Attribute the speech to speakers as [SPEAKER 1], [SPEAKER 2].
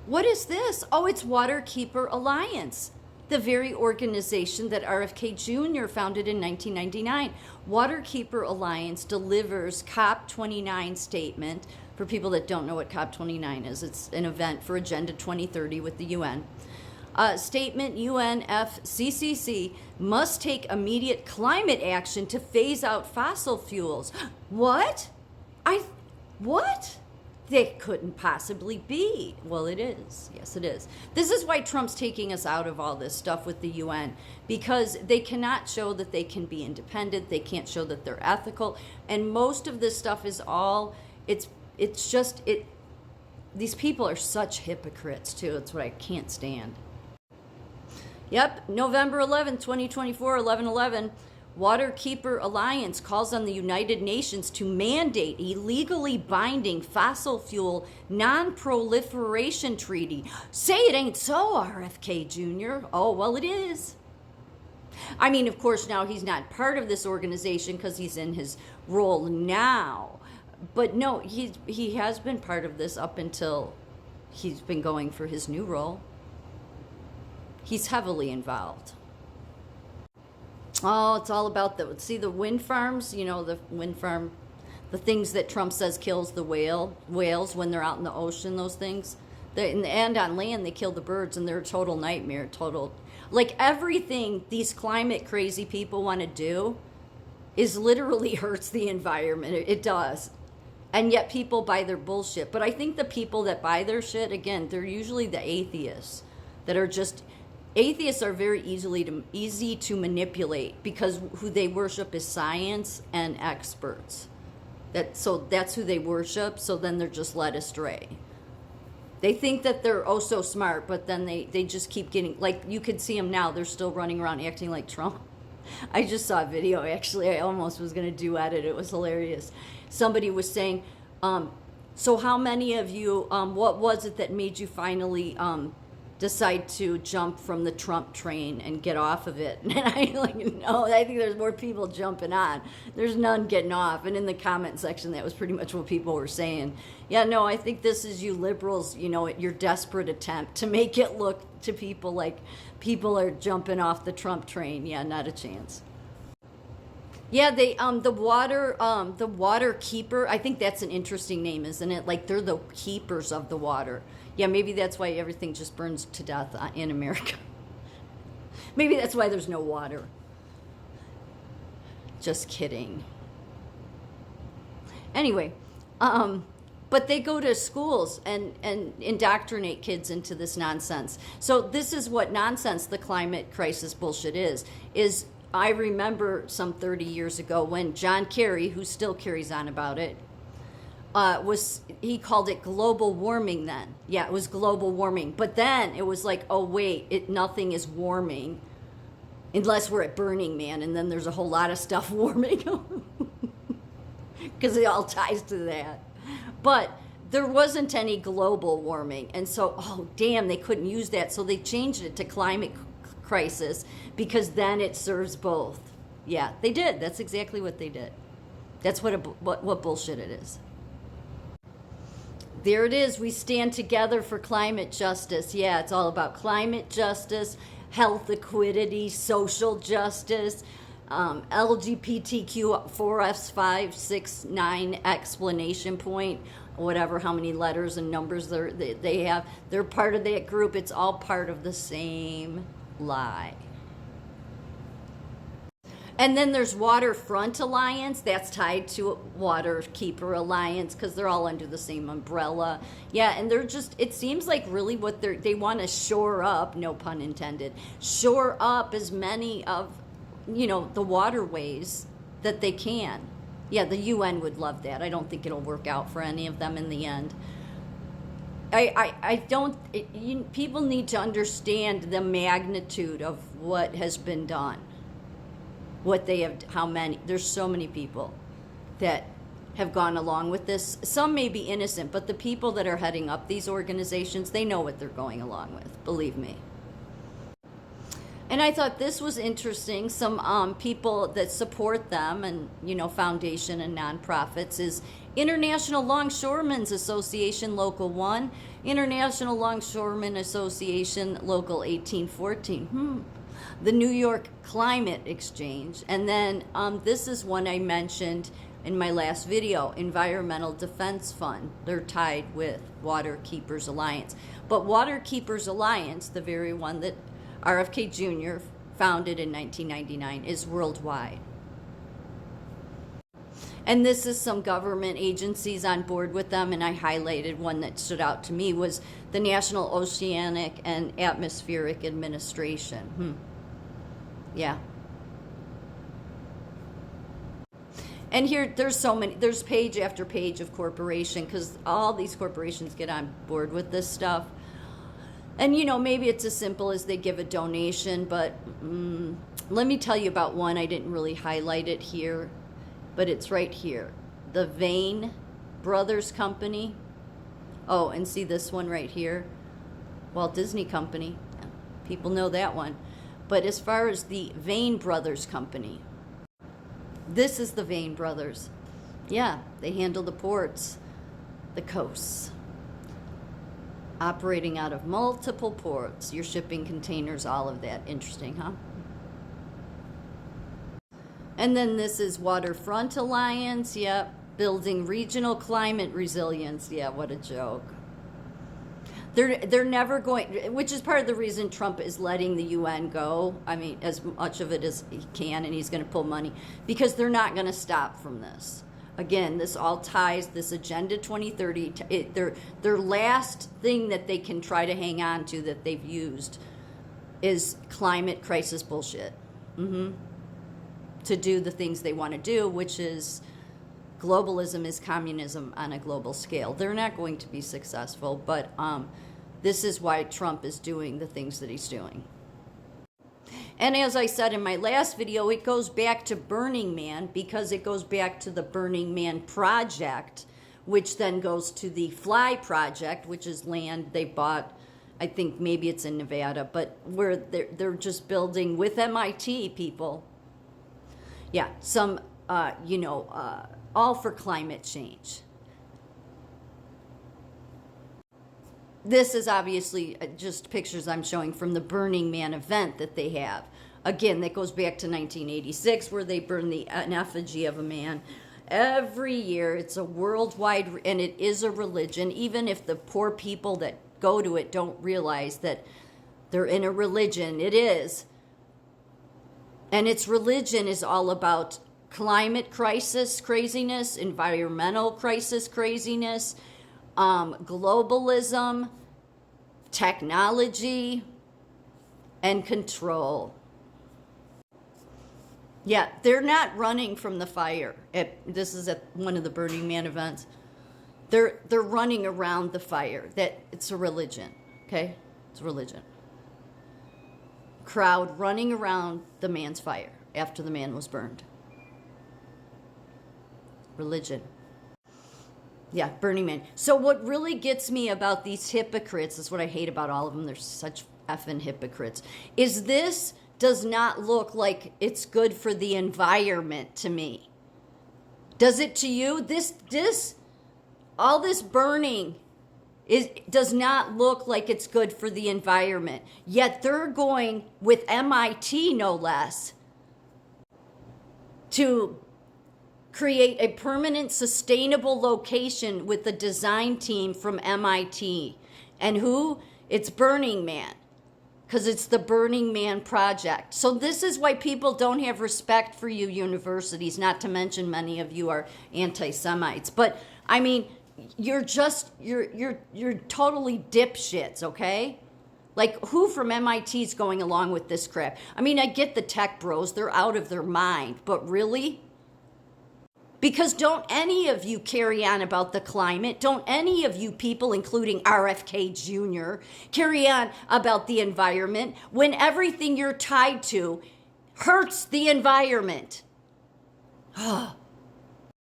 [SPEAKER 1] What is this? Oh, it's Waterkeeper Alliance, the very organization that RFK Jr. founded in 1999. Waterkeeper Alliance delivers COP29 statement. For people that don't know what COP29 is, it's an event for Agenda 2030 with the UN. Statement UNFCCC must take immediate climate action to phase out fossil fuels. What? What? They couldn't possibly be. Well, it is. Yes, it is. This is why Trump's taking us out of all this stuff with the UN, because they cannot show that they can be independent. They can't show that they're ethical. And most of this stuff is all, it's just, these people are such hypocrites too. It's what I can't stand. Yep, November 11th, 2024, 11/11. Waterkeeper Alliance calls on the United Nations to mandate a legally binding fossil fuel non-proliferation treaty. Say it ain't so, RFK Jr. Oh, well, it is. I mean, of course, now he's not part of this organization because he's in his role now. But no, he has been part of this up until he's been going for his new role. He's heavily involved. Oh, it's all about the wind farms, the wind farm, the things that Trump says kills the whales when they're out in the ocean, those things. And on land, they kill the birds, and they're a total nightmare, like everything these climate crazy people want to do is literally hurts the environment. It does. And yet people buy their bullshit. But I think the people that buy their shit, again, they're usually the atheists that are just... Atheists are very easy to manipulate because who they worship is science and experts. So that's who they worship, so then they're just led astray. They think that they're oh so smart, but then they just keep getting, like you could see them now, they're still running around acting like Trump. I just saw a video, actually, I almost was going to duet it. It was hilarious. Somebody was saying, so how many of you, what was it that made you finally... decide to jump from the Trump train and get off of it? And no, I think there's more people jumping on. There's none getting off. And in the comment section, that was pretty much what people were saying. Yeah, no, I think this is you liberals, your desperate attempt to make it look to people like people are jumping off the Trump train. Yeah, not a chance. Yeah, the water keeper, I think that's an interesting name, isn't it? Like they're the keepers of the water. Yeah, maybe that's why everything just burns to death in America. Maybe that's why there's no water. Just kidding. Anyway, but they go to schools and indoctrinate kids into this nonsense. So this is what nonsense the climate crisis bullshit is I remember some 30 years ago when John Kerry, who still carries on about it, he called it global warming then. Yeah, it was global warming. But then it was like, oh, wait, nothing is warming unless we're at Burning Man. And then there's a whole lot of stuff warming because it all ties to that. But there wasn't any global warming. And so, oh, damn, they couldn't use that. So they changed it to climate crisis because then it serves both. Yeah, they did. That's exactly what they did. That's what bullshit it is. There it is. We stand together for climate justice. Yeah, it's all about climate justice, health equity, social justice, LGBTQ 4F569 explanation point, whatever, how many letters and numbers they have. They're part of that group. It's all part of the same lie. And then there's Waterfront Alliance. That's tied to Waterkeeper Alliance because they're all under the same umbrella. Yeah, and they're just, it seems like really what they want to shore up, no pun intended, shore up as many of, the waterways that they can. Yeah, the UN would love that. I don't think it'll work out for any of them in the end. People need to understand the magnitude of what has been done. There's so many people that have gone along with this. Some may be innocent, but the people that are heading up these organizations, they know what they're going along with, believe me. And I thought this was interesting. Some people that support them and, foundation and nonprofits International Longshoremen's Association, Local 1. International Longshoremen Association, Local 1814. The New York Climate Exchange. And then this is one I mentioned in my last video, Environmental Defense Fund. They're tied with Water Keepers Alliance. But Water Keepers Alliance, the very one that RFK Jr. founded in 1999, is worldwide. And this is some government agencies on board with them, and I highlighted one that stood out to me was the National Oceanic and Atmospheric Administration. Yeah. And here, there's so many, there's page after page of corporation, because all these corporations get on board with this stuff. And, you know, maybe it's as simple as they give a donation, but let me tell you about one. I didn't really highlight it here, but it's right here. The Vane Brothers Company. Oh, and see this one right here? Walt Disney Company. People know that one. But as far as the Vane Brothers Company, this is the Vane Brothers. Yeah, they handle the ports, the coasts. Operating out of multiple ports, your shipping containers, all of that. Interesting, huh? And then this is Waterfront Alliance. Yep. Building regional climate resilience. Yeah, what a joke. They're never going, which is part of the reason Trump is letting the UN go. I mean, as much of it as he can, and he's going to pull money, because they're not going to stop from this. Again, this all ties, this Agenda 2030, their last thing that they can try to hang on to that they've used is climate crisis bullshit. To do the things they want to do, which is globalism is communism on a global scale. They're not going to be successful, but this is why Trump is doing the things that he's doing. And as I said in my last video, it goes back to Burning Man, because it goes back to the Burning Man project, which then goes to the Fly project, which is land they bought. I think maybe it's in Nevada, but where they're just building with MIT people. Yeah, some, all for climate change. This is obviously just pictures I'm showing from the Burning Man event that they have. Again, that goes back to 1986, where they burn an effigy of a man. Every year, it's a worldwide, and it is a religion, even if the poor people that go to it don't realize that they're in a religion. It is. And its religion is all about climate crisis craziness, environmental crisis craziness, globalism, technology, and control. Yeah, they're not running from the fire. This is at one of the Burning Man events. They're running around the fire. That it's a religion, okay? It's a religion. Crowd running around the man's fire after the man was burned. Religion. Yeah, Burning Man. So what really gets me about these hypocrites, is what I hate about all of them, they're such effing hypocrites, is this does not look like it's good for the environment to me. Does it to you? All this burning does not look like it's good for the environment. Yet they're going with MIT, no less, to create a permanent, sustainable location with a design team from MIT. And who? It's Burning Man, because it's the Burning Man project. So this is why people don't have respect for you universities, not to mention many of you are anti-Semites. But, I mean, you're totally dipshits, okay? Like, who from MIT is going along with this crap? I mean, I get the tech bros, they're out of their mind, but really? Because don't any of you carry on about the climate. Don't any of you people, including RFK Jr., carry on about the environment when everything you're tied to hurts the environment.